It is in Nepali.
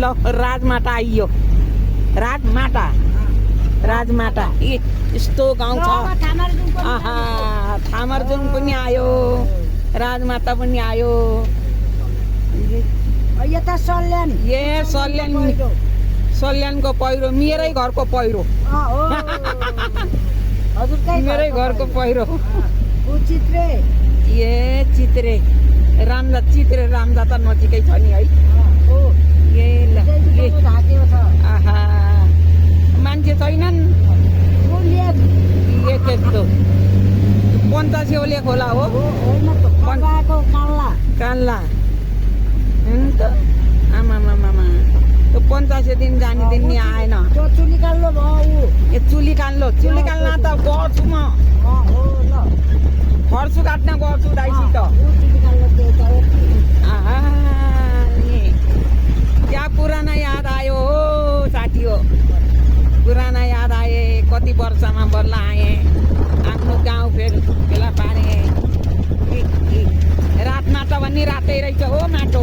ल राजमाटा आइयो राजमाटा यस्तो गाउँ छ आहा थामरजुङ पनि आयो राजमाटा पनि आयो यता सल्यान सल्यानको पहिरो मेरै घरको पहिरो मेरै घरको पहिरो चित्रे रामजाता नजिकै छ नि है आहा मान्छे छैनन् त्यस्तो 85 ओले खोला हो कान्ला आमा त्यो 85 दिन जाने दिन नि आएन चुली काल्लो भयो चुली काल्न त गर्छु म खर्छु काट्न गर्छु दाइसित आहा क्या पुराना याद आयो हो साथी हो पुराना याद आए कति वर्षमा बल्ल आएँ आफ्नो गाउँ फेला पारेँ रात माटो भन्ने रातै रहेछ हो माटो